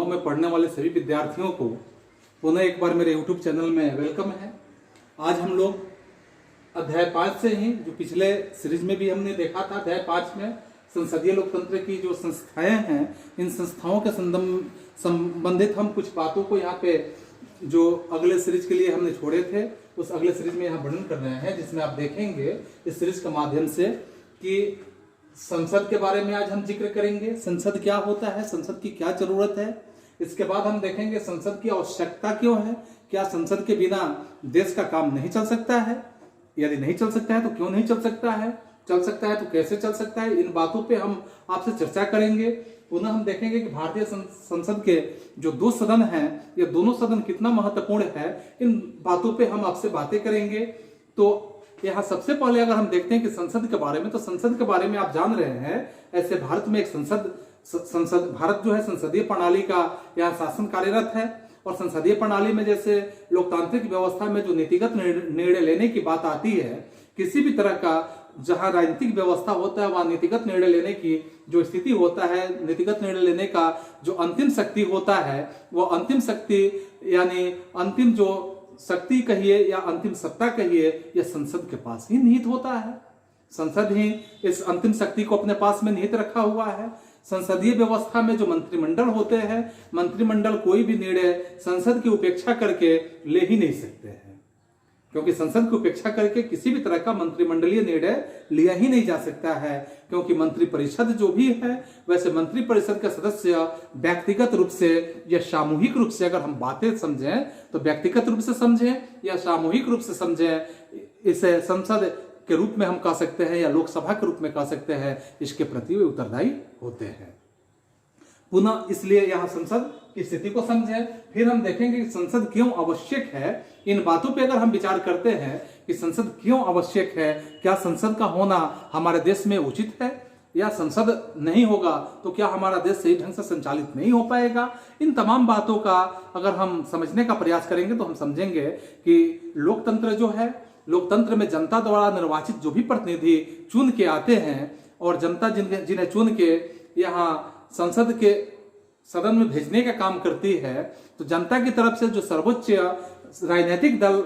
संभव में पढ़ने वाले सभी विद्यार्थियों को पुनः एक बार मेरे यूट्यूब चैनल में वेलकम है। आज हम लोग अध्याय 5 से ही, जो पिछले सीरीज में भी हमने देखा था, अध्याय 5 में संसदीय लोकतंत्र की जो संस्थाएं हैं, इन संस्थाओं के संबंधित हम कुछ बातों को यहाँ पे जो अगले सीरीज के लिए हमने छोड़े थे, उस अगले सीरीज में यहाँ वर्णन कर रहे हैं, जिसमें आप देखेंगे इस सीरीज के माध्यम से कि संसद के बारे में आज हम जिक्र करेंगे। संसद क्या होता है, संसद की क्या जरूरत है। इसके बाद हम देखेंगे संसद की आवश्यकता क्यों है, क्या संसद के बिना देश का काम नहीं चल सकता है, यदि नहीं चल सकता है तो क्यों नहीं चल सकता है, चल सकता है तो कैसे चल सकता है। इन बातों पे हम आपसे चर्चा करेंगे। पुनः हम देखेंगे कि भारतीय संसद के जो 2 सदन हैं, ये दोनों सदन कितना महत्वपूर्ण है, इन बातों पे हम आपसे बातें करेंगे। तो यहाँ सबसे पहले अगर हम देखते हैं कि संसद के बारे में, तो संसद के बारे में आप जान रहे हैं, ऐसे भारत में एक संसद भारत जो है संसदीय प्रणाली का यहाँ शासन कार्यरत है। और संसदीय प्रणाली में जैसे लोकतांत्रिक व्यवस्था में जो नीतिगत निर्णय लेने की बात आती है, किसी भी तरह का जहां राजनीतिक व्यवस्था होता है वहां नीतिगत निर्णय लेने की जो स्थिति होता है, नीतिगत निर्णय लेने का जो अंतिम शक्ति होता है, वो अंतिम शक्ति यानी अंतिम जो शक्ति कहिए या अंतिम सत्ता कहिए, यह संसद के पास ही निहित होता है। संसद ही इस अंतिम शक्ति को अपने पास में निहित रखा हुआ है। संसदीय व्यवस्था में जो मंत्रिमंडल होते हैं, मंत्रिमंडल कोई भी निर्णय संसद की उपेक्षा करके ले ही नहीं सकते हैं, क्योंकि संसद की उपेक्षा करके किसी भी तरह का मंत्रिमंडलीय निर्णय लिया ही नहीं जा सकता है। क्योंकि मंत्री परिषद जो भी है, वैसे मंत्री परिषद के सदस्य व्यक्तिगत रूप से या सामूहिक रूप से, अगर हम बातें समझें तो व्यक्तिगत रूप से समझें या सामूहिक रूप से समझें, इसे संसद के रूप में हम कह सकते हैं या लोकसभा के रूप में कह सकते हैं, इसके प्रति वे उत्तरदायी होते हैं। पुनः इसलिए यहाँ संसद की स्थिति को समझें, फिर हम देखेंगे कि संसद क्यों आवश्यक है। इन बातों पे अगर हम विचार करते हैं कि संसद क्यों आवश्यक है, क्या संसद का होना हमारे देश में उचित है, या संसद नहीं होगा तो क्या हमारा देश सही ढंग से संचालित नहीं हो पाएगा। इन तमाम बातों का अगर हम समझने का प्रयास करेंगे तो हम समझेंगे कि लोकतंत्र जो है, लोकतंत्र में जनता द्वारा निर्वाचित जो भी प्रतिनिधि चुन के आते हैं और जनता जिन्हें चुन के यहाँ संसद के सदन में भेजने का काम करती है, तो जनता की तरफ से जो सर्वोच्च राजनीतिक दल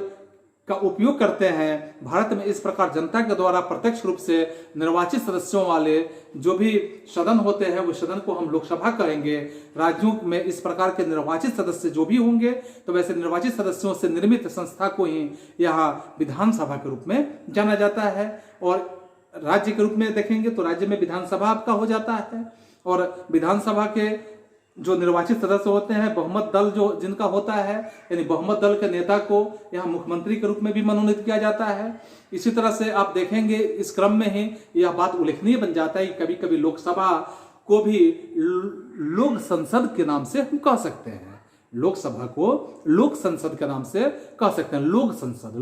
का उपयोग करते हैं, भारत में इस प्रकार जनता के द्वारा प्रत्यक्ष रूप से निर्वाचित सदस्यों वाले जो भी सदन होते हैं, वो सदन को हम लोकसभा कहेंगे। राज्यों में इस प्रकार के निर्वाचित सदस्य जो भी होंगे, तो वैसे निर्वाचित सदस्यों से निर्मित संस्था को ही यहाँ विधानसभा के रूप में जाना जाता है। और राज्य के रूप में देखेंगे तो राज्य में विधानसभा आपका हो जाता है, और विधानसभा के जो निर्वाचित सदस्य होते हैं, बहुमत दल जो जिनका होता है, यानी बहुमत दल के नेता को यहाँ मुख्यमंत्री के रूप में भी मनोनीत किया जाता है। इसी तरह से आप देखेंगे इस क्रम में ही यह बात उल्लेखनीय बन जाता है कि कभी कभी लोकसभा को भी लोक संसद के नाम से हम कह सकते हैं, लोकसभा को लोक संसद के नाम से कह सकते हैं। लोक संसद,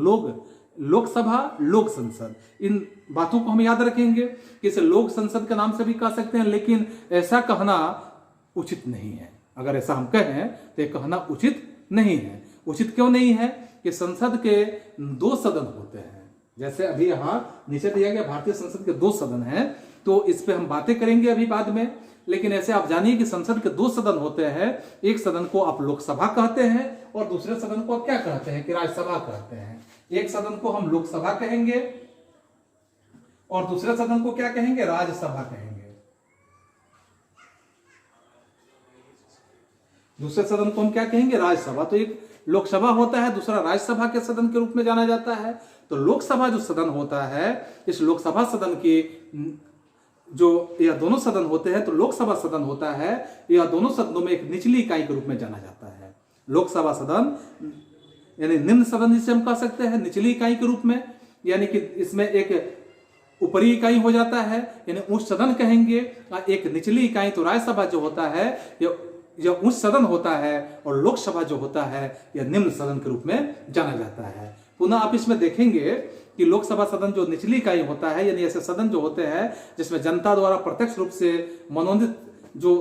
लोकसभा, लोक संसद, इन बातों को हम याद रखेंगे कि इसे लोक संसद के नाम से भी कह सकते हैं, लेकिन ऐसा कहना उचित नहीं है। अगर ऐसा हम कहें तो ये कहना उचित नहीं है। उचित क्यों नहीं है कि संसद के 2 सदन होते हैं। जैसे अभी यहाँ नीचे दिया गया भारतीय संसद के 2 सदन हैं, तो इस पे हम बातें करेंगे अभी बाद में। लेकिन ऐसे आप जानिए कि संसद के 2 सदन होते हैं। एक सदन को आप लोकसभा कहते हैं और दूसरे सदन को आप क्या कहते हैं कि राज्यसभा कहते हैं। एक सदन को हम लोकसभा कहेंगे और दूसरे सदन को क्या कहेंगे, राज्यसभा कहेंगे। दूसरे सदन को हम क्या कहेंगे, राज्यसभा। तो एक लोकसभा होता है, दूसरा राज्यसभा के सदन के रूप में जाना जाता है। तो लोकसभा जो सदन होता है, इस लोकसभा सदन की जो यह दोनों सदन होते हैं, तो लोकसभा सदन होता है, यह दोनों सदनों में एक निचली इकाई के रूप में जाना जाता है। लोकसभा सदन यानी निम्न सदन जिसे हम कह सकते हैं, निचली इकाई के रूप में, यानी कि इसमें एक ऊपरी इकाई हो जाता है, यानी उच्च सदन कहेंगे। एक निचली इकाई तो राज्यसभा जो होता है यह उच्च सदन होता है, और लोकसभा जो होता है यह निम्न सदन के रूप में जाना जाता है। पुनः आप इसमें देखेंगे कि लोकसभा सदन जो निचली इकाई होता है, यानी ऐसे सदन जो होते हैं जिसमें जनता द्वारा प्रत्यक्ष रूप से मनोनीत जो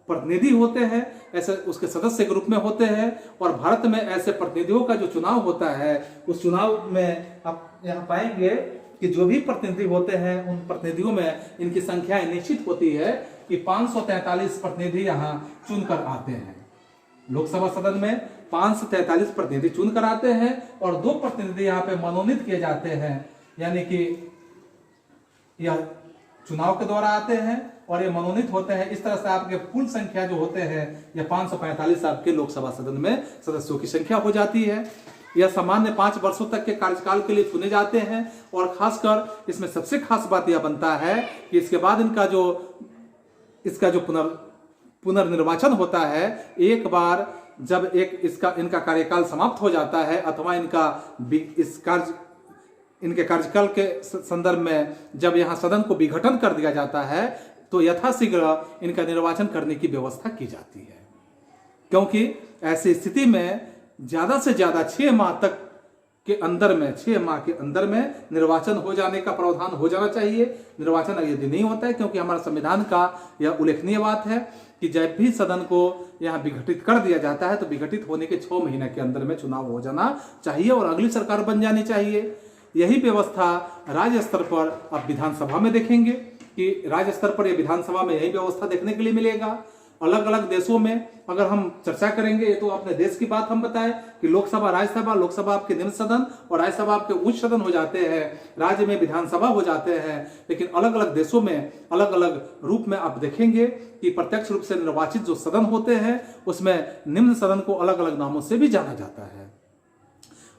प्रतिनिधि होते हैं, ऐसे उसके सदस्य के रूप में होते हैं। और भारत में ऐसे प्रतिनिधियों का जो चुनाव होता है, उस चुनाव में आप यहाँ पाएंगे कि जो भी प्रतिनिधि होते हैं, उन प्रतिनिधियों में इनकी संख्या निश्चित होती है कि 543 प्रतिनिधि यहाँ चुनकर आते हैं। लोकसभा सदन में 5 से 43 प्रतिनिधि चुन कर आते हैं और 2 प्रतिनिधि यहाँ पे मनोनीत किए जाते हैं, यानी कि यह चुनाव के द्वारा आते हैं और ये मनोनीत होते हैं। इस तरह से आपके कुल संख्या जो होते हैं यह 545 आपके लोकसभा सदन में सदस्यों की संख्या हो जाती है। यह सामान्य 5 वर्षों तक के कार्यकाल के लिए चुने जाते हैं और खासकर इसमें सबसे खास बात यह बनता है कि इसके बाद इसका जो पुनर्निर्वाचन होता है, एक बार जब इनका कार्यकाल समाप्त हो जाता है अथवा इनके कार्यकाल के संदर्भ में जब यहाँ सदन को विघटन कर दिया जाता है तो यथाशीघ्र इनका निर्वाचन करने की व्यवस्था की जाती है, क्योंकि ऐसी स्थिति में ज्यादा से ज्यादा 6 माह के अंदर में निर्वाचन हो जाने का प्रावधान हो जाना चाहिए। निर्वाचन यदि नहीं होता है, क्योंकि हमारे संविधान का यह उल्लेखनीय बात है कि जब भी सदन को यहाँ विघटित कर दिया जाता है तो विघटित होने के 6 महीने के अंदर में चुनाव हो जाना चाहिए और अगली सरकार बन जानी चाहिए। यही व्यवस्था राज्य स्तर पर अब विधानसभा में देखेंगे कि राज्य स्तर पर यह विधानसभा में यही व्यवस्था देखने के लिए मिलेगा। अलग अलग देशों में अगर हम चर्चा करेंगे, ये तो अपने देश की बात हम बताएं कि लोकसभा आपके निम्न सदन और राज्यसभा आपके उच्च सदन हो जाते हैं, राज्य में विधानसभा हो जाते हैं। लेकिन अलग अलग देशों में अलग अलग रूप में आप देखेंगे कि प्रत्यक्ष रूप से निर्वाचित जो सदन होते हैं उसमें निम्न सदन को अलग अलग नामों से भी जाना जाता है।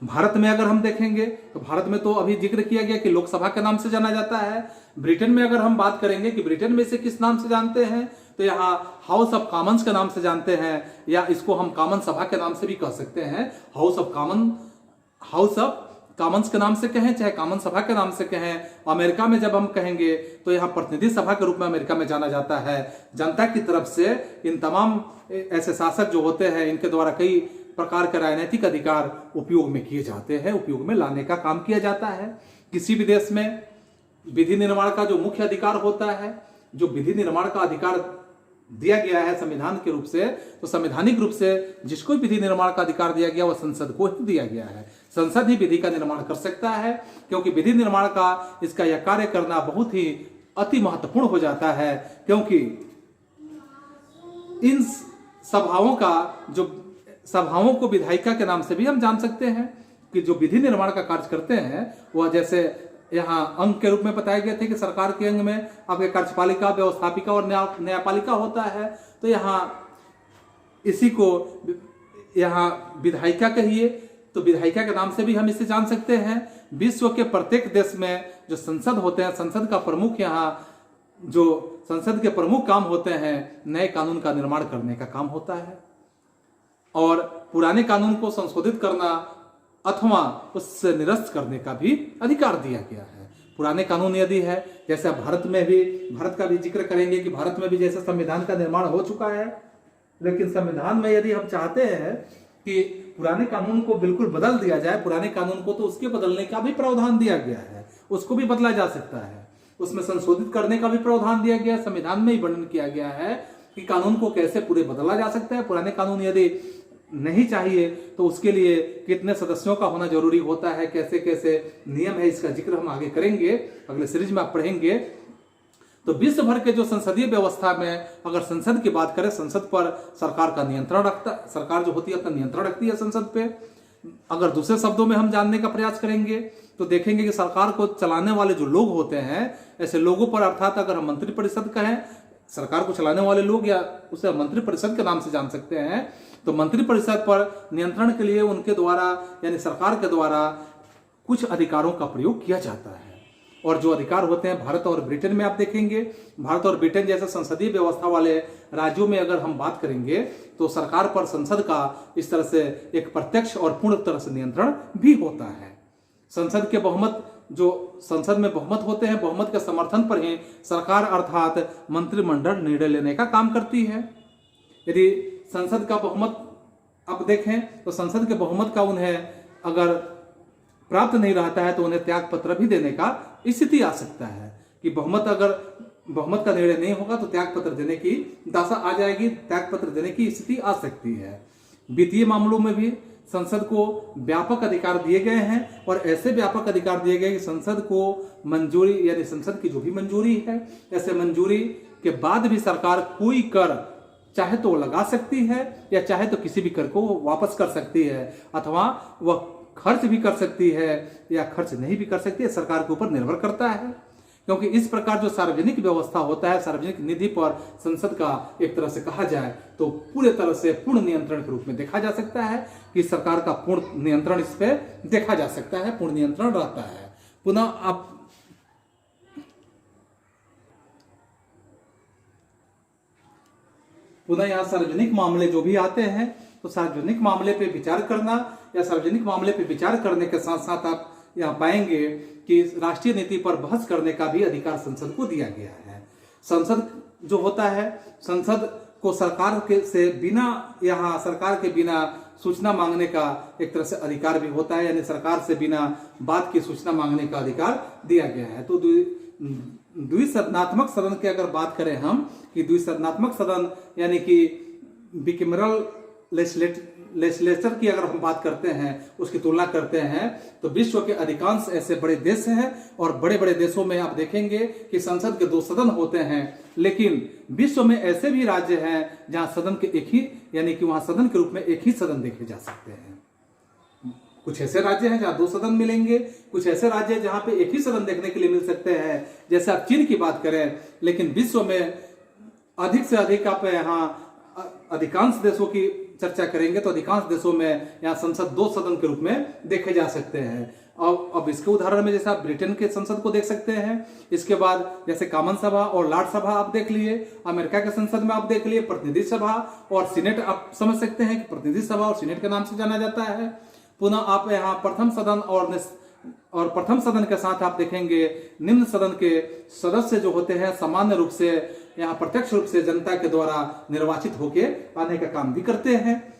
भारत में अगर हम देखेंगे तो भारत में तो अभी जिक्र किया गया कि लोकसभा के नाम से जाना जाता है। ब्रिटेन में अगर हम बात करेंगे कि ब्रिटेन में से किस नाम से जानते हैं तो यहाँ हाउस ऑफ कॉमन्स के नाम से जानते हैं, या इसको हम कॉमन सभा के नाम से भी कह सकते हैं। हाउस ऑफ कॉमन्स के नाम से कहें चाहे कॉमन सभा के नाम से कहें। अमेरिका में जब हम कहेंगे तो यहाँ प्रतिनिधि सभा के रूप में अमेरिका में जाना जाता है। जनता की तरफ से इन तमाम ऐसे शासक जो होते हैं इनके द्वारा कई प्रकार के राजनीतिक अधिकार उपयोग में किए जाते हैं, उपयोग में लाने का काम किया जाता है। किसी भी देश में विधि निर्माण का जो मुख्य अधिकार होता है, जो विधि निर्माण का अधिकार दिया गया है संविधान के रूप से, तो संवैधानिक रूप से जिसको विधि निर्माण का अधिकार दिया गया वह संसद को ही दिया गया है। संसद ही विधि का निर्माण कर सकता है, क्योंकि विधि निर्माण का इसका यह कार्य करना बहुत ही अति महत्वपूर्ण हो जाता है, क्योंकि इन सभाओं को विधायिका के नाम से भी हम जान सकते हैं कि जो विधि निर्माण का कार्य करते हैं वह जैसे यहाँ अंग के रूप में बताए गए थे कि सरकार के अंग में आपके कार्यपालिका, व्यवस्थापिका और न्यायपालिका होता है। तो यहाँ इसी को यहाँ विधायिका कहिए तो विधायिका के नाम से भी हम इसे जान सकते हैं। विश्व के प्रत्येक देश में जो संसद होते हैं, संसद का प्रमुख यहाँ जो संसद के प्रमुख काम होते हैं नए कानून का निर्माण करने का काम होता है और पुराने कानून को संशोधित करना अथवा उससे निरस्त करने का भी अधिकार दिया गया है। पुराने कानून यदि है, जैसे भारत का भी जिक्र करेंगे कि भारत में भी जैसे संविधान का निर्माण हो चुका है, लेकिन संविधान में यदि हम चाहते हैं कि पुराने कानून को बिल्कुल बदल दिया जाए, पुराने कानून को तो उसके बदलने का भी प्रावधान दिया गया है, उसको भी बदला जा सकता है, उसमें संशोधित करने का भी प्रावधान दिया गया है। संविधान में ही वर्णन किया गया है कि कानून को कैसे पूरे बदला जा सकता है। पुराने कानून यदि नहीं चाहिए तो उसके लिए कितने सदस्यों का होना जरूरी होता है, कैसे कैसे नियम है, इसका जिक्र हम आगे करेंगे, अगले सीरीज में आप पढ़ेंगे। तो विश्व भर के जो संसदीय व्यवस्था में अगर संसद की बात करें, संसद पर सरकार जो होती है अपना नियंत्रण रखती है संसद पे। अगर दूसरे शब्दों में हम जानने का प्रयास करेंगे तो देखेंगे कि सरकार को चलाने वाले जो लोग होते हैं, ऐसे लोगों पर, अर्थात अगर हम मंत्रिपरिषद कहें, सरकार को चलाने वाले लोग, या उसे मंत्रिपरिषद के नाम से जान सकते हैं, तो मंत्रिपरिषद पर नियंत्रण के लिए उनके द्वारा यानी सरकार के द्वारा कुछ अधिकारों का प्रयोग किया जाता है। और जो अधिकार होते हैं भारत और ब्रिटेन में आप देखेंगे, भारत और ब्रिटेन जैसे संसदीय व्यवस्था वाले राज्यों में अगर हम बात करेंगे तो सरकार पर संसद का इस तरह से एक प्रत्यक्ष और पूर्ण तरह से नियंत्रण भी होता है। संसद में बहुमत होते हैं, बहुमत के समर्थन पर ही सरकार अर्थात मंत्रिमंडल निर्णय लेने का काम करती है। यदि संसद का बहुमत आप देखें तो संसद के बहुमत का उन्हें अगर प्राप्त नहीं रहता है तो उन्हें त्याग पत्र भी देने का स्थिति आ सकता है कि बहुमत का निर्णय नहीं होगा तो त्याग पत्र देने की दशा आ जाएगी, त्याग पत्र देने की स्थिति आ सकती है। वित्तीय मामलों में भी संसद को व्यापक अधिकार दिए गए हैं और ऐसे व्यापक अधिकार दिए गए कि संसद को मंजूरी यानी संसद की जो भी मंजूरी है, ऐसे मंजूरी के बाद भी सरकार कोई कर चाहे तो वो लगा सकती है या चाहे तो किसी भी कर को वो वापस कर सकती है, अथवा वह खर्च भी कर सकती है या खर्च नहीं भी कर सकती है, सरकार के ऊपर निर्भर करता है। क्योंकि इस प्रकार जो सार्वजनिक व्यवस्था होता है, सार्वजनिक निधि पर संसद का एक तरह से कहा जाए तो पूरे तरह से पूर्ण नियंत्रण के रूप में देखा जा सकता है कि सरकार का पूर्ण नियंत्रण इस पे देखा जा सकता है, पूर्ण नियंत्रण रहता है। पुनः यहाँ सार्वजनिक मामले जो भी आते हैं तो सार्वजनिक मामले पे विचार करना या सार्वजनिक मामले पे विचार करने के साथ साथ आप यहाँ पाएंगे कि राष्ट्रीय नीति पर बहस करने का भी अधिकार संसद को दिया गया है। संसद जो होता है, संसद को सरकार के से बिना यहाँ सरकार के बिना सूचना मांगने का एक तरह से अधिकार भी होता है, यानी सरकार से बिना बात की सूचना मांगने का अधिकार दिया गया है। तो द्विसदनात्मक सदन की अगर बात करें हम कि द्विसदनात्मक सदन यानी कि बिकैमरल लेजिस्लेचर की अगर हम बात करते हैं, उसकी तुलना करते हैं तो विश्व के अधिकांश ऐसे बड़े देश हैं और बड़े बड़े देशों में आप देखेंगे कि संसद के 2 सदन होते हैं, लेकिन विश्व में ऐसे भी राज्य हैं जहां सदन के एक ही यानी कि वहां सदन के रूप में एक ही सदन देखे जा सकते हैं। कुछ ऐसे राज्य हैं जहां 2 सदन मिलेंगे, कुछ ऐसे राज्य हैं जहां पे एक ही सदन देखने के लिए मिल सकते हैं, जैसे आप चीन की बात करें। लेकिन विश्व में अधिक से अधिक आप यहाँ अधिकांश देशों की चर्चा करेंगे तो अधिकांश देशों में यहाँ संसद 2 सदन के रूप में देखे जा सकते हैं। अब इसके उदाहरण में जैसे आप ब्रिटेन के संसद को देख सकते हैं, इसके बाद जैसे कॉमन सभा और लॉर्ड सभा आप देख लिए, अमेरिका के संसद में आप देख लिए प्रतिनिधि सभा और सीनेट, आप समझ सकते हैं कि प्रतिनिधि सभा और सीनेट के नाम से जाना जाता है। पुनः आप यहाँ प्रथम सदन और प्रथम सदन के साथ आप देखेंगे निम्न सदन के सदस्य जो होते हैं सामान्य रूप से यहाँ प्रत्यक्ष रूप से जनता के द्वारा निर्वाचित होके आने का काम भी करते हैं,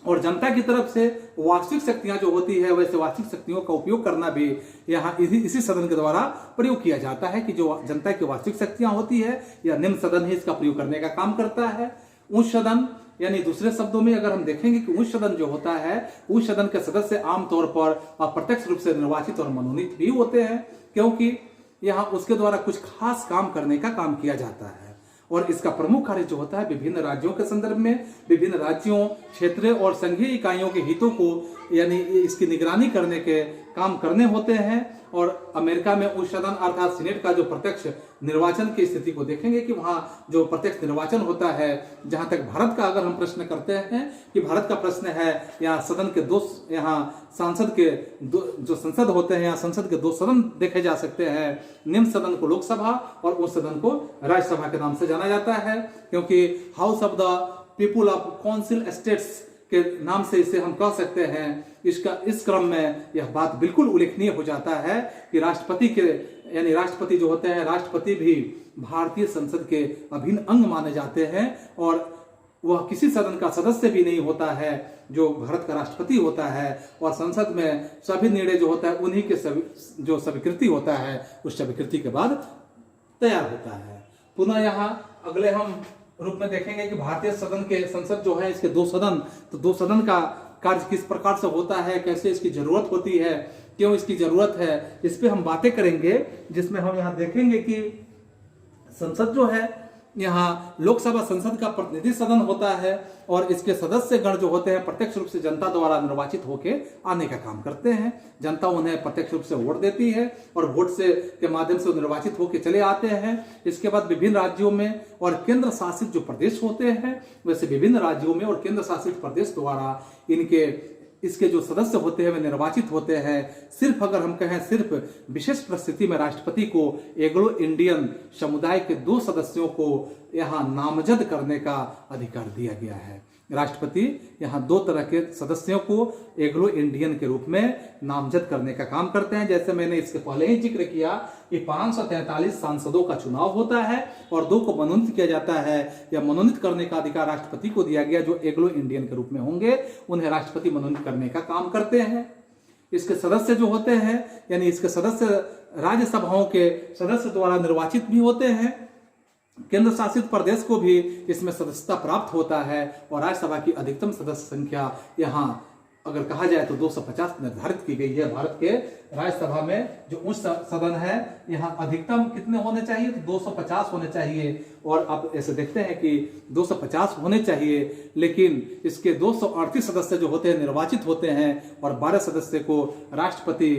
और जनता की तरफ से वास्तविक शक्तियां जो होती है वैसे वास्तविक शक्तियों का उपयोग करना भी यहाँ इसी सदन के द्वारा प्रयोग किया जाता है कि जो जनता की वास्तविक शक्तियां होती है या निम्न सदन ही इसका प्रयोग करने का काम करता है। उच्च सदन यानी दूसरे शब्दों में अगर हम देखेंगे कि उच्च सदन जो होता है, उच्च सदन के सदस्य आमतौर पर अप्रत्यक्ष रूप से निर्वाचित और मनोनीत भी होते हैं, क्योंकि यहाँ उसके द्वारा कुछ खास काम करने का काम किया जाता है। और इसका प्रमुख कार्य जो होता है विभिन्न राज्यों के संदर्भ में, विभिन्न राज्यों, क्षेत्रीय और संघीय इकाइयों के हितों को यानी इसकी निगरानी करने के काम करने होते हैं। और अमेरिका में उच्च सदन अर्थात सीनेट का जो प्रत्यक्ष निर्वाचन की स्थिति को देखेंगे कि वहां जो प्रत्यक्ष निर्वाचन होता है, जहां तक भारत का अगर हम प्रश्न करते हैं कि भारत का प्रश्न है यहाँ सदन के यहाँ सांसद के जो संसद होते हैं, यहाँ संसद के 2 सदन देखे जा सकते हैं। निम्न सदन को लोकसभा और उस सदन को राज्यसभा के नाम से जाना जाता है, क्योंकि house of the people of council states के नाम से इसे हम कह सकते हैं। इस क्रम में यह बात बिल्कुल उल्लेखनीय हो जाता है कि राष्ट्रपति जो होते हैं, राष्ट्रपति भी भारतीय संसद के अभिन्न अंग माने जाते हैं और वह किसी सदन का सदस्य भी नहीं होता है जो भारत का राष्ट्रपति होता है, और संसद में सभी निर्णय जो होता है उन्हीं के जो स्वीकृति होता है उस स्वीकृति के बाद तैयार होता है। पुनः यहाँ अगले हम रूप में देखेंगे कि भारतीय सदन के संसद जो है इसके 2 सदन, तो 2 सदन का कार्य किस प्रकार से होता है, कैसे इसकी जरूरत होती है, क्यों इसकी जरूरत है, इस पे हम बातें करेंगे, जिसमें हम यहाँ देखेंगे कि संसद जो है यहाँ लोकसभा संसद का प्रतिनिधि सदन होता है और इसके सदस्य गण जो होते हैं प्रत्यक्ष रूप से जनता द्वारा निर्वाचित होके आने का काम करते हैं। जनता उन्हें प्रत्यक्ष रूप से वोट देती है और वोट से के माध्यम से निर्वाचित होके चले आते हैं। इसके बाद विभिन्न राज्यों में और केंद्र शासित जो प्रदेश होते हैं, वैसे विभिन्न राज्यों में और केंद्र शासित प्रदेश द्वारा इसके जो सदस्य होते हैं वे निर्वाचित होते हैं। सिर्फ अगर हम कहें सिर्फ विशेष परिस्थिति में राष्ट्रपति को एंग्लो इंडियन समुदाय के 2 सदस्यों को यहाँ नामजद करने का अधिकार दिया गया है। राष्ट्रपति यहाँ 2 तरह के सदस्यों को एंग्लो इंडियन के रूप में नामजद करने का काम करते हैं। जैसे मैंने इसके पहले ही जिक्र किया कि 543 सांसदों का चुनाव होता है और 2 को मनोनीत किया जाता है। या मनोनीत करने का अधिकार राष्ट्रपति को दिया गया, जो एंग्लो इंडियन के रूप में होंगे उन्हें राष्ट्रपति मनोनीत करने का काम करते हैं। इसके सदस्य जो होते हैं यानी इसके सदस्य राज्यसभाओं के सदस्य द्वारा निर्वाचित भी होते हैं। केंद्र शासित प्रदेश को भी इसमें सदस्यता प्राप्त होता है और राज्यसभा की अधिकतम सदस्य संख्या यहाँ अगर कहा जाए तो 250 निर्धारित की गई है। भारत के राज्यसभा में जो उच्च सदन है, यहाँ अधिकतम कितने होने चाहिए, तो 250 होने चाहिए। और आप ऐसे देखते हैं कि 250 होने चाहिए, लेकिन इसके 238 सदस्य जो होते हैं निर्वाचित होते हैं, और 12 सदस्य को राष्ट्रपति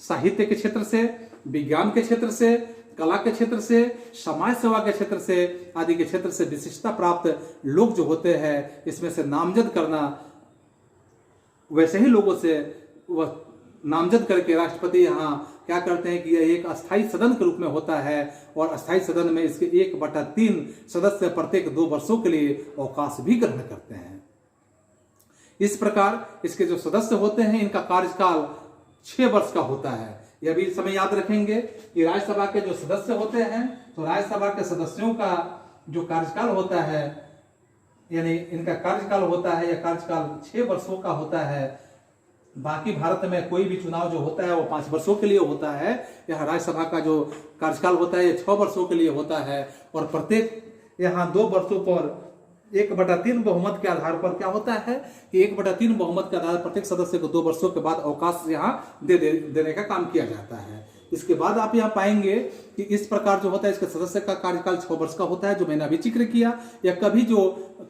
साहित्य के क्षेत्र से, विज्ञान के क्षेत्र से, कला के क्षेत्र से, समाज सेवा के क्षेत्र से आदि के क्षेत्र से विशिष्टता प्राप्त लोग जो होते हैं, इसमें से नामजद करना, वैसे ही लोगों से वह नामजद करके राष्ट्रपति यहाँ क्या करते हैं कि यह एक अस्थायी सदन के रूप में होता है, और अस्थायी सदन में इसके 1/3 सदस्य प्रत्येक 2 वर्षों के लिए अवकाश भी ग्रहण करते हैं। इस प्रकार इसके जो सदस्य होते हैं, इनका कार्यकाल 6 वर्ष का होता है। यह भी समय याद रखेंगे कि राज्यसभा के जो सदस्य होते हैं, तो राज्यसभा के सदस्यों का जो कार्यकाल होता है, यानी इनका कार्यकाल होता है, यह कार्यकाल 6 वर्षों का होता है। बाकी भारत में कोई भी चुनाव जो होता है वो 5 वर्षों के लिए होता है। यह राज्यसभा का जो कार्यकाल होता है ये 6 वर्षों के लिए होता है, और प्रत्येक यहाँ 2 वर्षों पर 1/3 बहुमत के आधार पर क्या होता है कि 1/3 बहुमत के आधार पर प्रत्येक सदस्य को 2 वर्षों के बाद अवकाश यहाँ देने का काम किया जाता है। इसके बाद आप यहाँ पाएंगे कि इस प्रकार जो होता है, इसके सदस्य का कार्यकाल 6 वर्ष का होता है, जो मैंने अभी जिक्र किया। यह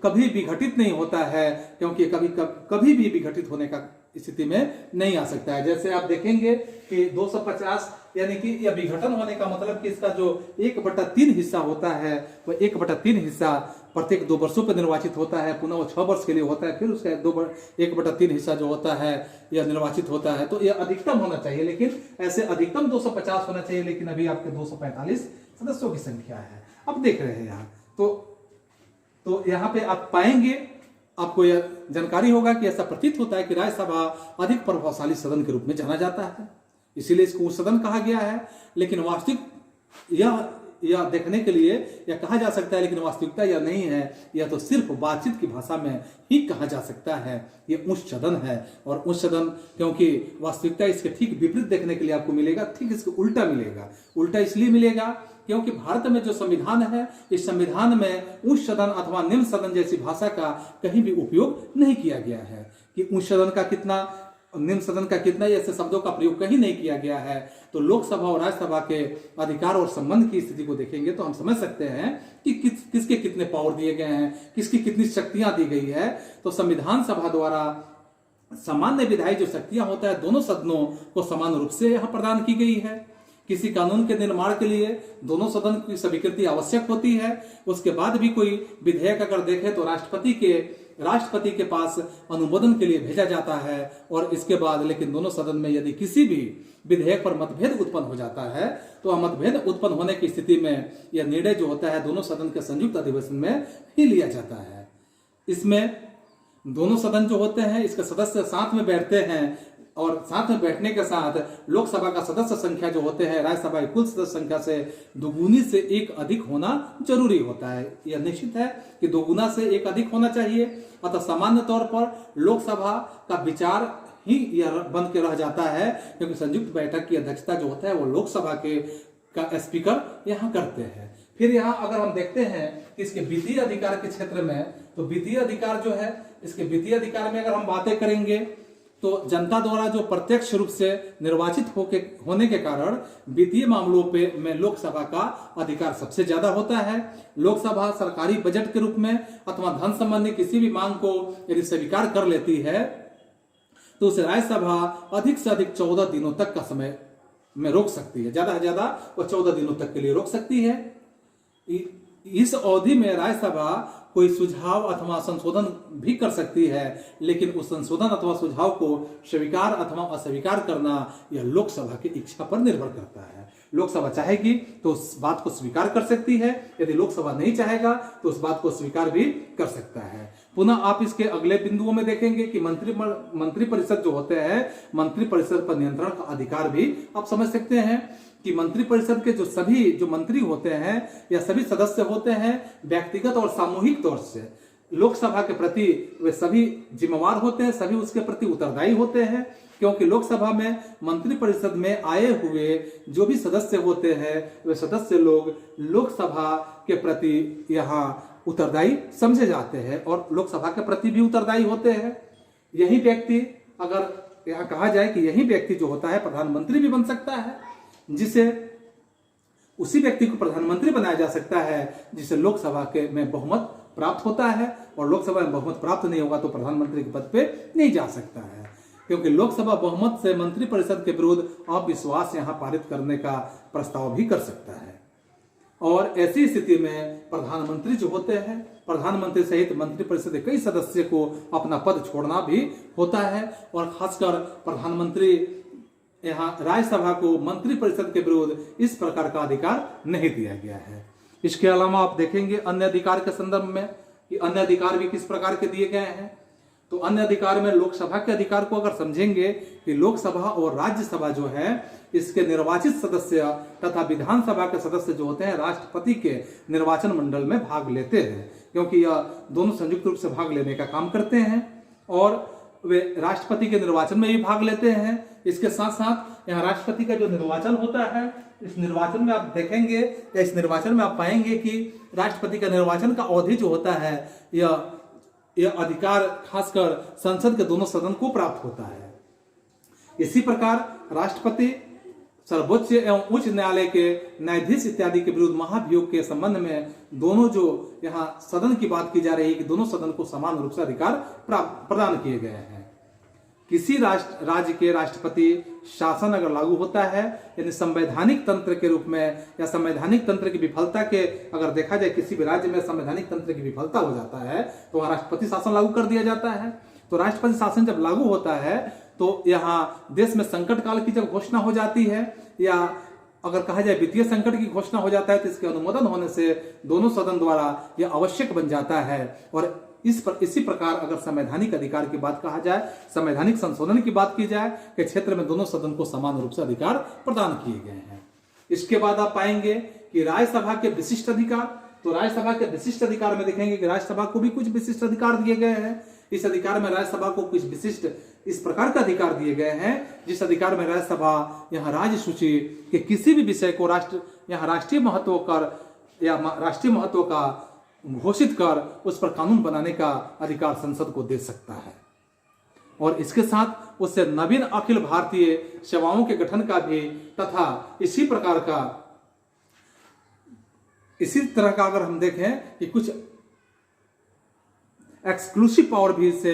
कभी विघटित नहीं होता है, क्योंकि कभी भी विघटित होने का स्थिति में नहीं आ सकता है। जैसे आप देखेंगे कि 250 यानी कि यह विघटन होने का मतलब कि इसका जो 1/3 हिस्सा होता है, वह 1/3 हिस्सा प्रत्येक 2 वर्षों पर निर्वाचित होता है, पुनः वो 6 वर्ष के लिए होता है, फिर उसका 1/3 हिस्सा जो होता है यह निर्वाचित होता है। तो यह अधिकतम होना चाहिए, लेकिन ऐसे अधिकतम 250 होना चाहिए, लेकिन अभी आपके 245 सदस्यों की संख्या है। अब देख रहे हैं यहाँ तो यहाँ पे आप पाएंगे, आपको यह जानकारी होगा कि ऐसा प्रतीत होता है कि राज्यसभा अधिक प्रभावशाली सदन के रूप में जाना जाता है, इसीलिए इसको उच्च सदन कहा गया है। लेकिन वास्तविक यह देखने के लिए यह कहा जा सकता है, लेकिन वास्तविकता यह नहीं है। यह तो सिर्फ बातचीत की भाषा में ही कहा जा सकता है, यह उच्च सदन है। और उच्च सदन, क्योंकि वास्तविकता इसके ठीक विपरीत देखने के लिए आपको मिलेगा, ठीक इसके उल्टा मिलेगा। उल्टा इसलिए मिलेगा क्योंकि भारत में जो संविधान है, इस संविधान में उच्च सदन अथवा निम्न सदन जैसी भाषा का कहीं भी उपयोग नहीं किया गया है कि उच्च सदन का कितना, निम्न सदन का कितना, ऐसे शब्दों का प्रयोग कहीं नहीं किया गया है। तो लोकसभा और राज्यसभा के अधिकार और संबंध की स्थिति को देखेंगे तो हम समझ सकते हैं कि किसके कितने पावर दिए गए हैं, किसकी कितनी शक्तियां दी गई है। तो संविधान सभा द्वारा सामान्य विधायी जो शक्तियां होता है, दोनों सदनों को समान रूप से यहाँ प्रदान की गई है। किसी कानून के निर्माण के लिए दोनों सदन की स्वीकृति आवश्यक होती है। उसके बाद भी कोई विधेयक अगर देखें तो राष्ट्रपति के पास अनुमोदन के लिए भेजा जाता है, और इसके बाद लेकिन दोनों सदन में यदि किसी भी विधेयक पर मतभेद उत्पन्न हो जाता है, तो मतभेद उत्पन्न होने की स्थिति में यह निर्णय जो होता है दोनों सदन के संयुक्त अधिवेशन में ही लिया जाता है। इसमें दोनों सदन जो होते हैं, इसके सदस्य साथ में बैठते हैं, और साथ में बैठने के साथ लोकसभा का सदस्य संख्या जो होते हैं राज्यसभा की कुल सदस्य संख्या से दोगुनी से 1 अधिक होना जरूरी होता है। यह निश्चित है कि 2 गुना से 1 अधिक होना चाहिए। अतः सामान्य तौर पर लोकसभा का विचार ही यह बन के रह जाता है, क्योंकि संयुक्त बैठक की अध्यक्षता जो होता है वो लोकसभा का स्पीकर यहाँ करते हैं। फिर यहाँ अगर हम देखते हैं कि इसके वित्तीय अधिकार के क्षेत्र में, तो वित्तीय अधिकार जो है, इसके वित्तीय अधिकार में अगर हम बातें करेंगे तो जनता द्वारा जो प्रत्यक्ष रूप से निर्वाचित होने के कारण वित्तीय मामलों में लोकसभा का अधिकार सबसे ज्यादा होता है। लोकसभा सरकारी बजट के रूप में अथवा धन संबंधी किसी भी मांग को यदि स्वीकार कर लेती है, तो उसे राज्यसभा अधिक से अधिक 14 दिनों तक का समय में रोक सकती है। ज्यादा से ज्यादा वो 14 दिनों तक के लिए रोक सकती है। इस अवधि में राज्यसभा कोई सुझाव अथवा संशोधन भी कर सकती है, लेकिन उस संशोधन अथवा सुझाव को स्वीकार अथवा अस्वीकार करना यह लोकसभा की इच्छा पर निर्भर करता है। लोकसभा चाहेगी तो उस बात को स्वीकार कर सकती है, यदि लोकसभा नहीं चाहेगा तो उस बात को स्वीकार भी कर सकता है। पुनः आप इसके अगले बिंदुओं में देखेंगे कि मंत्रिपरिषद जो होते हैं, मंत्रिपरिषद पर नियंत्रण का अधिकार भी आप समझ सकते हैं कि मंत्रिपरिषद के जो मंत्री होते हैं या सभी सदस्य होते हैं, व्यक्तिगत और सामूहिक तौर से लोकसभा के प्रति वे सभी जिम्मेवार होते हैं, सभी उसके प्रति उत्तरदायी होते हैं। क्योंकि लोकसभा में मंत्रिपरिषद में आए हुए जो भी सदस्य होते हैं, वे सदस्य लोग लोकसभा के प्रति यहाँ उत्तरदायी समझे जाते हैं और लोकसभा के प्रति भी उत्तरदायी होते हैं। यही व्यक्ति अगर यहाँ कहा जाए कि यही व्यक्ति जो होता है प्रधानमंत्री भी बन सकता है, जिसे उसी व्यक्ति को प्रधानमंत्री बनाया जा सकता है जिसे लोकसभा के में बहुमत प्राप्त होता है, और लोकसभा में बहुमत प्राप्त नहीं होगा तो प्रधानमंत्री के पद पे नहीं जा सकता है, क्योंकि लोकसभा बहुमत से मंत्रिपरिषद के विरुद्ध अविश्वास यहाँ पारित करने का प्रस्ताव भी कर सकता है। और ऐसी स्थिति में प्रधानमंत्री जो होते हैं, प्रधानमंत्री सहित मंत्रिपरिषद के कई सदस्य को अपना पद छोड़ना भी होता है, और खासकर प्रधानमंत्री यहाँ राज्यसभा को मंत्रिपरिषद के विरुद्ध इस प्रकार का अधिकार नहीं दिया गया है। इसके अलावा आप देखेंगे अन्य अधिकार के संदर्भ में कि अन्य अधिकार भी किस प्रकार के दिए गए हैं। तो अन्य अधिकार में लोकसभा के अधिकार को अगर समझेंगे कि लोकसभा और राज्यसभा जो है इसके निर्वाचित सदस्य तथा विधानसभा के सदस्य जो होते हैं राष्ट्रपति के निर्वाचन मंडल में भाग लेते हैं, क्योंकि यह दोनों संयुक्त रूप से भाग लेने का काम करते हैं और वे राष्ट्रपति के निर्वाचन में भी भाग लेते हैं। इसके साथ साथ यहाँ राष्ट्रपति का जो निर्वाचन होता है, इस निर्वाचन में आप देखेंगे या इस निर्वाचन में आप पाएंगे कि राष्ट्रपति का निर्वाचन का अवधि जो होता है यह अधिकार खासकर संसद के दोनों सदन को प्राप्त होता है। इसी प्रकार राष्ट्रपति सर्वोच्च एवं उच्च न्यायालय के न्यायाधीश इत्यादि के विरुद्ध महाभियोग के संबंध में दोनों जो यहाँ सदन की बात की जा रही है कि दोनों सदन को समान रूप से अधिकार प्रदान किए गए हैं। किसी राज्य के राष्ट्रपति शासन अगर लागू होता है, यानी संवैधानिक तंत्र के रूप में या संवैधानिक तंत्र की विफलता के अगर देखा जाए किसी भी राज्य में संवैधानिक तंत्र की विफलता हो जाता है तो वहां राष्ट्रपति शासन लागू कर दिया जाता है। तो राष्ट्रपति शासन जब लागू होता है तो यहाँ देश में संकट काल की जब घोषणा हो जाती है या अगर कहा जाए वित्तीय संकट की घोषणा हो जाता है तो इसके अनुमोदन होने से दोनों सदन द्वारा यह आवश्यक बन जाता है। और इसी प्रकार अगर संवैधानिक अधिकार की बात कहा जाए, संवैधानिक संशोधन की बात की जाए के क्षेत्र में दोनों सदन को समान रूप से अधिकार प्रदान किए गए हैं। इसके बाद आप पाएंगे कि राज्यसभा के विशिष्ट अधिकार, तो राज्यसभा के विशिष्ट अधिकार में देखेंगे कि राज्यसभा को भी कुछ विशिष्ट अधिकार दिए गए हैं। इस अधिकार में राज्यसभा को कुछ विशिष्ट इस प्रकार का अधिकार दिए गए हैं जिस अधिकार में राज्यसभा यहाँ राज्य सूची के किसी भी विषय को राष्ट्रीय महत्व कर या राष्ट्रीय महत्व का घोषित कर उस पर कानून बनाने का अधिकार संसद को दे सकता है। और इसके साथ उससे नवीन अखिल भारतीय सेवाओं के गठन का भी तथा इसी तरह का अगर हम देखें कि कुछ एक्सक्लूसिव पावर भी से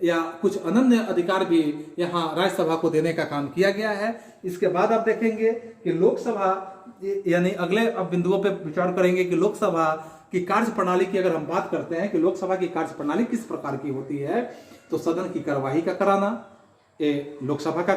या कुछ अनन्य अधिकार भी यहाँ राज्यसभा को देने का काम किया गया है। इसके बाद आप देखेंगे कि लोकसभा यानी अगले अब बिंदुओं पे विचार करेंगे कि लोकसभा की कार्य प्रणाली की अगर हम बात करते हैं कि लोकसभा की कार्य प्रणाली किस प्रकार की होती है, तो सदन की कार्यवाही का कराना ये लोकसभा का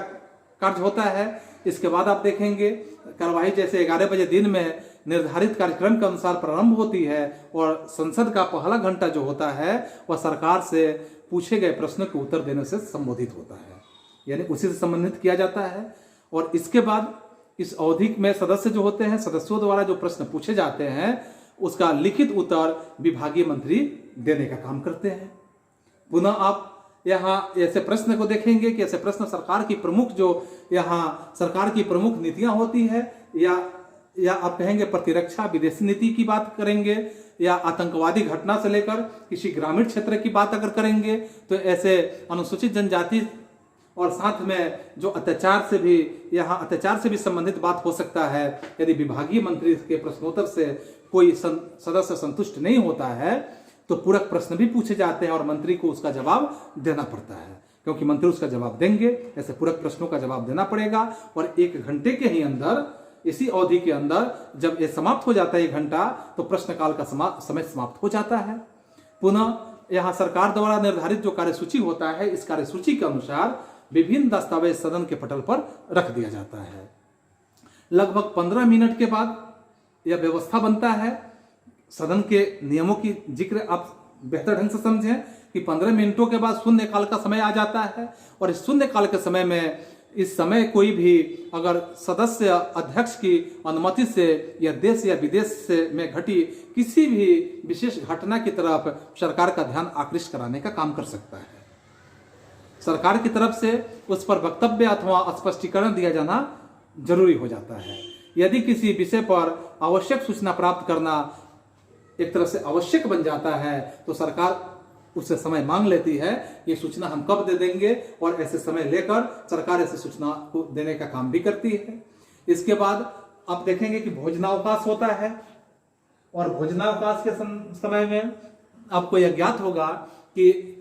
कार्य होता है। इसके बाद आप देखेंगे कार्यवाही जैसे 11 बजे दिन में निर्धारित कार्यक्रम के अनुसार प्रारंभ होती है और संसद का पहला घंटा जो होता है वह सरकार से पूछे गए प्रश्न के उत्तर देने से संबोधित होता है, यानी उसी से संबंधित किया जाता है। और इसके बाद इस अवधि में सदस्य जो होते हैं, सदस्यों द्वारा जो प्रश्न पूछे जाते हैं उसका लिखित उत्तर विभागीय मंत्री देने का काम करते हैं। पुनः आप यहाँ ऐसे प्रश्न को देखेंगे कि ऐसे प्रश्न सरकार की प्रमुख जो यहाँ सरकार की प्रमुख नीतियां होती है या आप कहेंगे प्रतिरक्षा विदेशी नीति की बात करेंगे या आतंकवादी घटना से लेकर किसी ग्रामीण क्षेत्र की बात अगर करेंगे तो ऐसे अनुसूचित जनजाति और साथ में जो अत्याचार से भी संबंधित बात हो सकता है। यदि विभागीय मंत्री के प्रश्नोत्तर से कोई सदस्य संतुष्ट नहीं होता है तो पूरक प्रश्न भी पूछे जाते हैं और मंत्री को उसका जवाब देना पड़ता है, क्योंकि मंत्री उसका जवाब देंगे, ऐसे पूरक प्रश्नों का जवाब देना पड़ेगा। और 1 घंटे के ही अंदर, इसी अवधि के अंदर जब ये समाप्त हो जाता है 1 घंटा, तो प्रश्नकाल का समय समाप्त हो जाता है। पुनः यहाँ सरकार द्वारा निर्धारित जो कार्यसूची होता है, इस कार्यसूची के अनुसार विभिन्न दस्तावेज सदन के पटल पर रख दिया जाता है। लगभग 15 मिनट के बाद यह व्यवस्था बनता है। सदन के नियमों की जिक्र आप बेहतर ढंग से समझें कि 15 मिनटों के बाद शून्यकाल का समय आ जाता है और इस शून्यकाल के समय में इस समय कोई भी अगर सदस्य अध्यक्ष की अनुमति से या देश या विदेश से में घटी किसी भी विशेष घटना की तरफ सरकार का ध्यान आकृष्ट कराने का काम कर सकता है। सरकार की तरफ से उस पर वक्तव्य अथवा स्पष्टीकरण दिया जाना जरूरी हो जाता है। यदि किसी विषय पर आवश्यक सूचना प्राप्त करना एक तरह से आवश्यक बन जाता है तो सरकार उससे समय मांग लेती है, ये सूचना हम कब दे देंगे, और ऐसे समय लेकर सरकार ऐसे सूचना को देने का काम भी करती है। इसके बाद आप देखेंगे कि भोजनावकाश होता है, और भोजनावकाश के समय में आपको यह ज्ञात होगा कि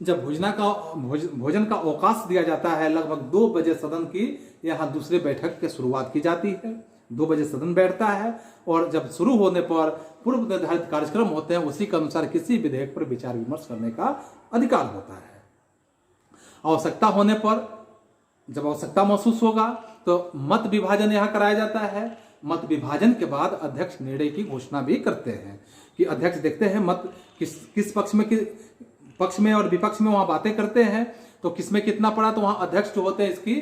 जब भोजन का अवकाश दिया जाता है, लगभग 2 बजे सदन की यहाँ दूसरे बैठक की शुरुआत की जाती है। 2 बजे सदन बैठता है, और जब शुरू होने पर पूर्व निर्धारित कार्यक्रम होते हैं, उसी के अनुसार किसी विधेयक पर विचार विमर्श करने का अधिकार होता है। आवश्यकता होने पर, जब आवश्यकता महसूस होगा तो मत विभाजन यहाँ कराया जाता है। मत विभाजन के बाद अध्यक्ष निर्णय की घोषणा भी करते हैं कि अध्यक्ष देखते हैं मत किस पक्ष में और विपक्ष में वहां बातें करते हैं, तो किसमें कितना पड़ा, तो वहां अध्यक्ष जो होते हैं इसकी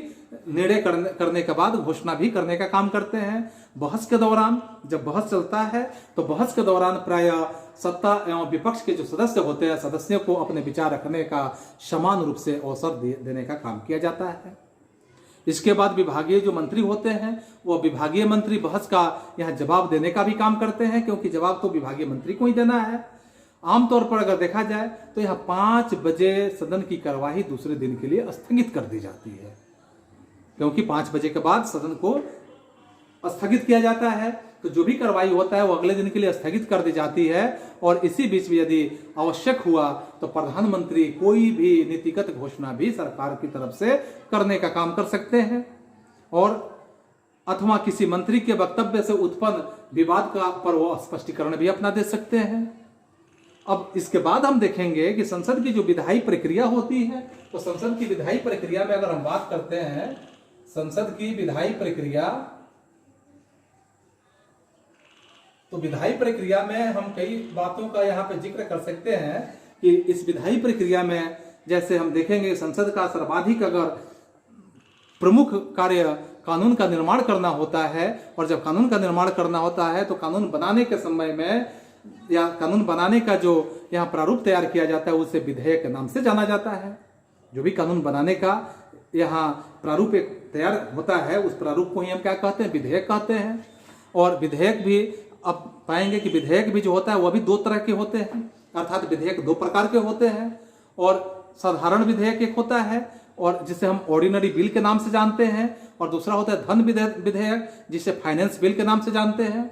निर्णय करने के बाद घोषणा भी करने का काम करते हैं। बहस के दौरान, जब बहस चलता है तो बहस के दौरान प्राय सत्ता एवं विपक्ष के जो सदस्य होते हैं, सदस्यों को अपने विचार रखने का समान रूप से अवसर देने का काम किया जाता है। इसके बाद विभागीय जो मंत्री होते हैं, वो विभागीय मंत्री बहस का यहाँ जवाब देने का भी काम करते हैं, क्योंकि जवाब तो विभागीय मंत्री को ही देना है। आमतौर पर अगर देखा जाए तो यहाँ 5 बजे सदन की कार्यवाही दूसरे दिन के लिए स्थगित कर दी जाती है, क्योंकि 5 बजे के बाद सदन को स्थगित किया जाता है, तो जो भी कार्रवाई होता है वो अगले दिन के लिए स्थगित कर दी जाती है। और इसी बीच में यदि आवश्यक हुआ तो प्रधानमंत्री कोई भी नीतिगत घोषणा भी सरकार की तरफ से करने का काम कर सकते हैं, और अथवा किसी मंत्री के वक्तव्य से उत्पन्न विवाद का पर वो स्पष्टीकरण भी अपना दे सकते हैं। अब इसके बाद हम देखेंगे कि संसद की जो विधायी प्रक्रिया होती है, तो संसद की विधायी प्रक्रिया में अगर हम बात करते हैं, संसद की विधायी प्रक्रिया, तो विधायी प्रक्रिया में हम कई बातों का यहाँ पे जिक्र कर सकते हैं कि इस विधायी प्रक्रिया में जैसे हम देखेंगे संसद का सर्वाधिक अगर प्रमुख कार्य कानून का निर्माण करना होता है, और जब कानून का निर्माण करना होता है तो कानून बनाने के समय में या कानून बनाने का जो यहाँ प्रारूप तैयार किया जाता है उसे विधेयक के नाम से जाना जाता है। जो भी कानून बनाने का यहाँ प्रारूप एक तैयार होता है, उस प्रारूप को ही हम क्या कहते हैं, विधेयक कहते हैं। और विधेयक भी अब पाएंगे कि विधेयक भी जो होता है वह भी 2 तरह के होते हैं, अर्थात विधेयक 2 प्रकार के होते हैं। और साधारण विधेयक एक होता है, और जिसे हम ऑर्डिनरी बिल के नाम से जानते हैं, और दूसरा होता है धन विधेयक जिसे फाइनेंस बिल के नाम से जानते हैं।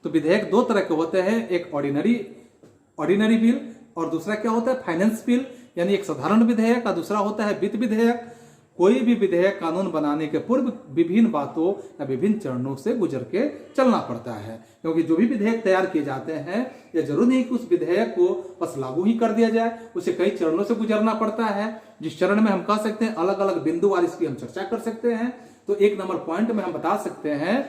तो विधेयक 2 तरह के होते हैं, एक ऑर्डिनरी बिल, और दूसरा क्या होता है, फाइनेंस बिल, यानी एक साधारण विधेयक, और दूसरा होता है वित्त विधेयक। कोई भी विधेयक कानून बनाने के पूर्व विभिन्न बातों या विभिन्न चरणों से गुजर के चलना पड़ता है, क्योंकि जो भी विधेयक तैयार किए जाते हैं यह जरूरी नहीं कि उस विधेयक को बस लागू ही कर दिया जाए, उसे कई चरणों से गुजरना पड़ता है, जिस चरण में हम कह सकते हैं अलग अलग बिंदुवार इसकी हम चर्चा कर सकते हैं। तो 1 नंबर पॉइंट में हम बता सकते हैं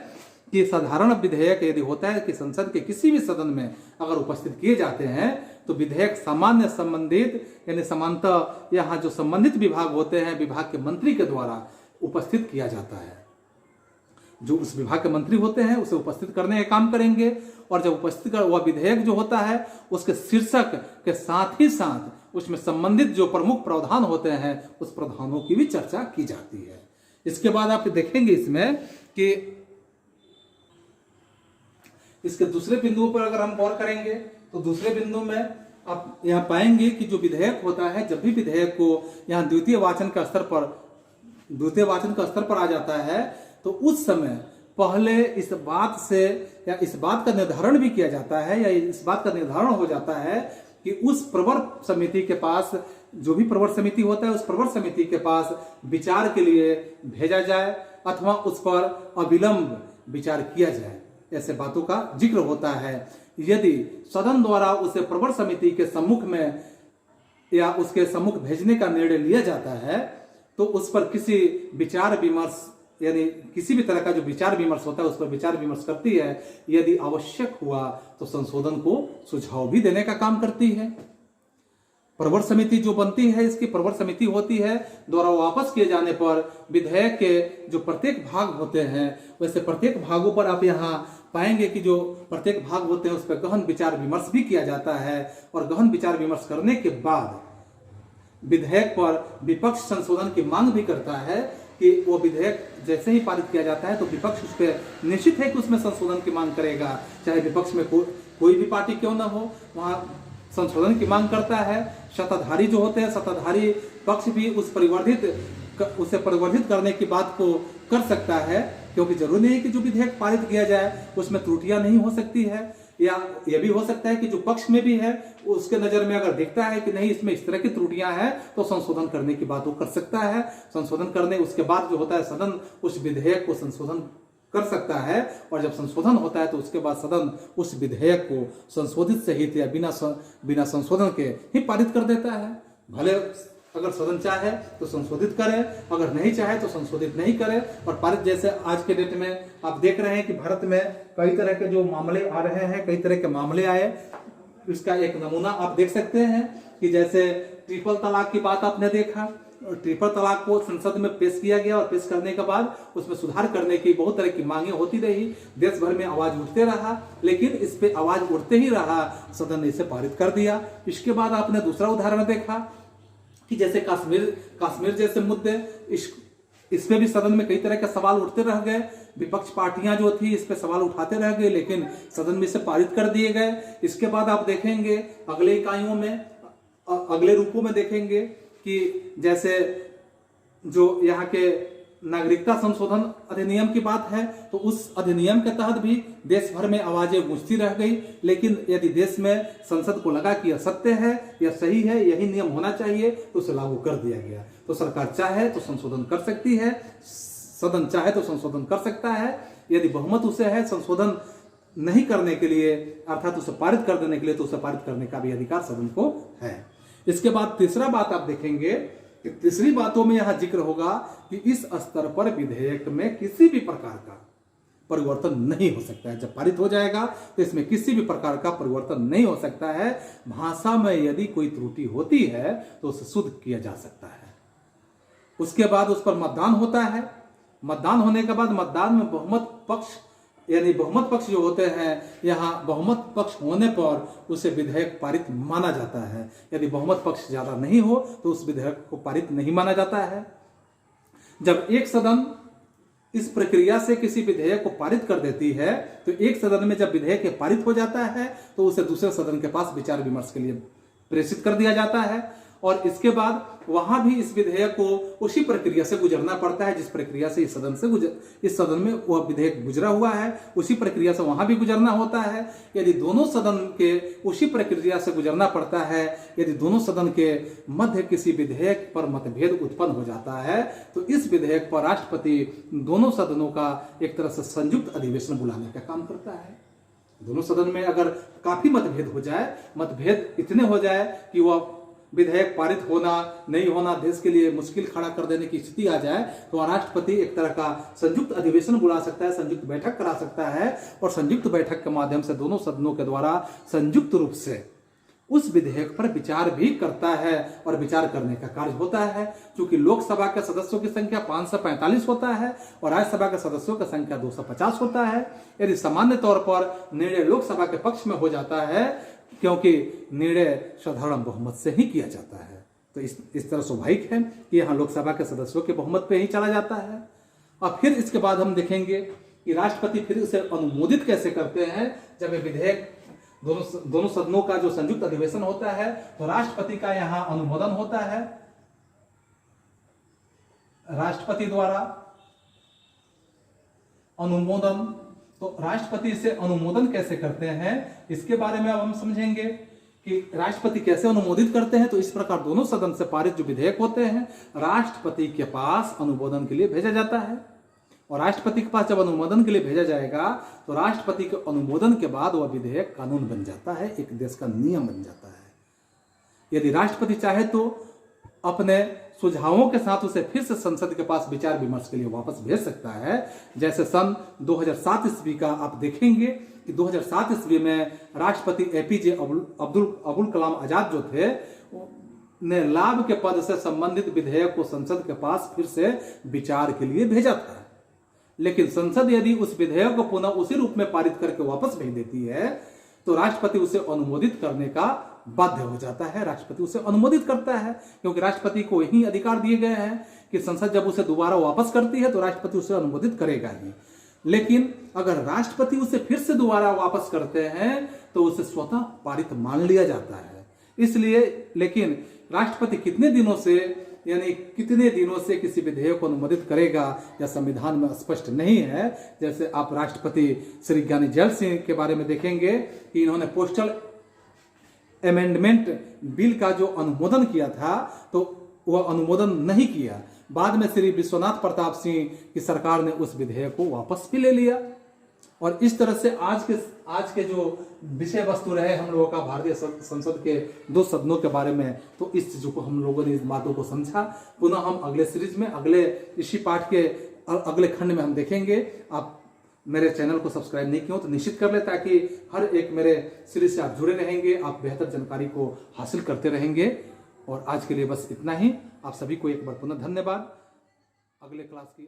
कि साधारण विधेयक यदि होता है कि संसद के किसी भी सदन में अगर उपस्थित किए जाते हैं तो विधेयक सामान्य संबंधित यानी समानतः यहाँ जो संबंधित विभाग होते हैं, विभाग के मंत्री के द्वारा उपस्थित किया जाता है। जो उस विभाग के मंत्री होते हैं उसे उपस्थित करने का काम करेंगे, और जब उपस्थित कर वह विधेयक जो होता है उसके शीर्षक के साथ ही साथ उसमें संबंधित जो प्रमुख प्रावधान होते हैं उस प्रावधानों की भी चर्चा की जाती है। इसके बाद आप देखेंगे इसमें कि इसके दूसरे बिंदुओं पर अगर हम गौर करेंगे तो दूसरे बिंदु में आप यहाँ पाएंगे कि जो विधेयक होता है, जब भी विधेयक को यहाँ द्वितीय वाचन का स्तर पर आ जाता है तो उस समय पहले इस बात से या इस बात का निर्धारण भी किया जाता है या इस बात का निर्धारण हो जाता है कि उस प्रवर समिति के पास, जो भी प्रवर समिति होता है उस प्रवर समिति के पास विचार के लिए भेजा जाए अथवा उस पर अविलंब विचार किया जाए। ऐसे बातों का जिक्र होता है। यदि सदन द्वारा उसे प्रवर समिति के सम्मुख में या उसके सम्मुख भेजने का निर्णय लिया जाता है तो उस पर किसी विचार विमर्श यानी किसी भी तरह का जो विचार विमर्श होता है उस पर विचार विमर्श करती है। यदि आवश्यक हुआ तो संशोधन को सुझाव भी देने का काम करती है। प्रवर समिति जो बनती है, इसकी प्रवर समिति होती है, द्वारा वापस किए जाने पर विधेयक के जो प्रत्येक भाग होते हैं वैसे प्रत्येक भागों पर आप यहाँ पाएंगे कि जो प्रत्येक भाग होते हैं उस पर गहन विचार विमर्श भी किया जाता है। और गहन विचार विमर्श करने के बाद विधेयक पर विपक्ष संशोधन की मांग भी करता है कि वो विधेयक जैसे ही पारित किया जाता है तो विपक्ष उस पर निश्चित है कि उसमें संशोधन की मांग करेगा, चाहे विपक्ष में कोई भी पार्टी क्यों ना हो। वहाँ संशोधन की मांग करता है। सत्ताधारी जो होते हैं, सत्ताधारी पक्ष भी उसे परिवर्तित करने की बात को कर सकता है, क्योंकि जरूरी नहीं कि जो विधेयक पारित किया जाए उसमें त्रुटियां नहीं हो सकती है, या यह भी हो सकता है कि जो पक्ष में भी है उसके नजर में अगर देखता है कि नहीं इसमें इस तरह की त्रुटियां हैं तो संशोधन करने की बात वो कर सकता है। संशोधन करने उसके बाद जो होता है सदन उस विधेयक को संशोधन कर सकता है, और जब संशोधन होता है तो उसके बाद सदन उस विधेयक को संशोधित सहित या बिना संशोधन के ही पारित कर देता है। भले अगर सदन चाहे तो संशोधित करे, अगर नहीं चाहे तो संशोधित नहीं करे और पारित। जैसे आज के डेट में आप देख रहे हैं कि भारत में कई तरह के जो मामले आ रहे हैं, कई तरह के मामले आए, इसका एक नमूना आप देख सकते हैं कि जैसे ट्रिपल तलाक की बात आपने देखा। ट्रिपल तलाक को संसद में पेश किया गया और पेश करने के बाद उसमें सुधार करने की बहुत तरह की मांगे होती रही, देश भर में आवाज उठते रहा, लेकिन इस पे आवाज उठते ही रहा, सदन ने इसे पारित कर दिया। इसके बाद आपने दूसरा उदाहरण देखा कि जैसे कश्मीर जैसे मुद्दे, इसमें भी सदन में कई तरह के सवाल उठते रह गए। विपक्ष पार्टियां जो थी इस पे सवाल उठाते रह गए, लेकिन सदन में इसे पारित कर दिए गए। इसके बाद आप देखेंगे अगले इकाइयों में, अगले रूपों में देखेंगे कि जैसे जो यहाँ के नागरिकता संशोधन अधिनियम की बात है, तो उस अधिनियम के तहत भी देश भर में आवाजें गूंजती रह गई, लेकिन यदि देश में संसद को लगा कि यह सत्य है, यह सही है, यही नियम होना चाहिए, तो उसे लागू कर दिया गया। तो सरकार चाहे तो संशोधन कर सकती है, सदन चाहे तो संशोधन कर सकता है। यदि बहुमत उसे है संशोधन नहीं करने के लिए, अर्थात उसे पारित कर देने के लिए, तो उसे पारित करने का भी अधिकार सदन को है। इसके बाद तीसरा बात आप देखेंगे, तीसरी बातों में यहां जिक्र होगा कि इस स्तर पर विधेयक में किसी भी प्रकार का परिवर्तन नहीं हो सकता है। जब पारित हो जाएगा तो इसमें किसी भी प्रकार का परिवर्तन नहीं हो सकता है। भाषा में यदि कोई त्रुटि होती है तो उसे शुद्ध किया जा सकता है। उसके बाद उस पर मतदान होता है। मतदान होने के बाद मतदान में बहुमत पक्ष, यानी बहुमत पक्ष जो होते हैं, यहाँ बहुमत पक्ष होने पर उसे विधेयक पारित माना जाता है। यदि बहुमत पक्ष ज्यादा नहीं हो तो उस विधेयक को पारित नहीं माना जाता है। जब एक सदन इस प्रक्रिया से किसी विधेयक को पारित कर देती है, तो एक सदन में जब विधेयक पारित हो जाता है तो उसे दूसरे सदन के पास विचार विमर्श के लिए प्रेषित कर दिया जाता है, और इसके बाद वहां भी इस विधेयक को उसी प्रक्रिया से गुजरना पड़ता है जिस प्रक्रिया से इस सदन में वह विधेयक गुजरा हुआ है, उसी प्रक्रिया से वहां भी गुजरना होता है। यदि दोनों सदन के उसी प्रक्रिया से गुजरना पड़ता है, यदि दोनों सदन के मध्य किसी विधेयक पर मतभेद उत्पन्न हो जाता है, तो इस विधेयक पर राष्ट्रपति दोनों सदनों का एक तरह से संयुक्त अधिवेशन बुलाने का काम करता है। दोनों सदन में अगर काफी मतभेद हो जाए, मतभेद इतने हो जाए कि वह विधेयक पारित होना नहीं होना देश के लिए मुश्किल खड़ा कर देने की स्थिति आ जाए, तो राष्ट्रपति एक तरह का संयुक्त अधिवेशन बुला सकता है, संयुक्त बैठक करा सकता है, और संयुक्त बैठक के माध्यम से दोनों सदनों के द्वारा संयुक्त रूप से उस विधेयक पर विचार भी करता है, और विचार करने का कार्य होता है। क्योंकि लोकसभा के सदस्यों की संख्या 545 होता है और राज्यसभा के सदस्यों की संख्या 250 होता है। यदि सामान्य तौर पर निर्णय लोकसभा के पक्ष में हो जाता है, क्योंकि निर्णय साधारण बहुमत से ही किया जाता है, तो इस तरह स्वाभाविक है कि यहाँ लोकसभा के सदस्यों के बहुमत पे ही चला जाता है। और फिर इसके बाद हम देखेंगे कि राष्ट्रपति फिर उसे अनुमोदित कैसे करते हैं। जब ये विधेयक दोनों सदनों का जो संयुक्त अधिवेशन होता है, तो राष्ट्रपति का यहाँ अनुमोदन होता है, राष्ट्रपति द्वारा अनुमोदन। तो राष्ट्रपति से अनुमोदन कैसे करते हैं, इसके बारे में अब हम समझेंगे कि राष्ट्रपति कैसे अनुमोदित करते हैं। तो इस प्रकार दोनों सदन से पारित जो विधेयक होते हैं, राष्ट्रपति के पास अनुमोदन के लिए भेजा जाता है, और राष्ट्रपति के पास जब अनुमोदन के लिए भेजा जाएगा, तो राष्ट्रपति के अनुमोदन के बाद वह विधेयक कानून बन जाता है, एक देश का नियम बन जाता है। यदि राष्ट्रपति चाहे तो अपने सुझावों के साथ उसे फिर से संसद के पास विचार विमर्श के लिए वापस भेज सकता है। जैसे सन 2007 ईस्वी का आप देखेंगे कि 2007 ईस्वी में राष्ट्रपति एपीजे अब्दुल कलाम आजाद जो थे ने लाभ के पद से संबंधित विधेयक को संसद के पास फिर से विचार के लिए भेजा था। लेकिन संसद यदि उस विधेयक को पुनः उसी रूप में पारित करके वापस भेज देती है, तो राष्ट्रपति उसे अनुमोदित करने का बाध्य हो जाता है। राष्ट्रपति उसे अनुमोदित करता है, क्योंकि राष्ट्रपति को यही अधिकार दिए गए हैं कि संसद जब उसे दोबारा वापस करती है तो राष्ट्रपति उसे अनुमोदित करेगा ही। लेकिन अगर राष्ट्रपति उसे फिर से दोबारा वापस करते हैं तो उसे स्वतः पारित मान लिया जाता है। इसलिए लेकिन राष्ट्रपति कितने दिनों से यानी कितने दिनों से किसी विधेयक को अनुमोदित करेगा या संविधान में स्पष्ट नहीं है। जैसे आप राष्ट्रपति श्री ज्ञानी जैल सिंह के बारे में देखेंगे कि इन्होंने पोस्टल अमेंडमेंट बिल का जो अनुमोदन किया था तो वह अनुमोदन नहीं किया। बाद में श्री विश्वनाथ प्रताप सिंह की सरकार ने उस विधेयक को वापस भी ले लिया। और इस तरह से आज के जो विषय वस्तु रहे हम लोगों का भारतीय संसद के 2 सदनों के बारे में, तो इस चीजों को हम लोगों ने इस बातों को समझा। पुनः हम अगले सीरीज में इसी पाठ के अगले खंड में हम देखेंगे। आप मेरे चैनल को सब्सक्राइब नहीं किया हो तो निश्चित कर ले, ताकि हर एक मेरे सीरीज से आप जुड़े रहेंगे, आप बेहतर जानकारी को हासिल करते रहेंगे। और आज के लिए बस इतना ही। आप सभी को एक बार पुनः धन्यवाद। अगले क्लास की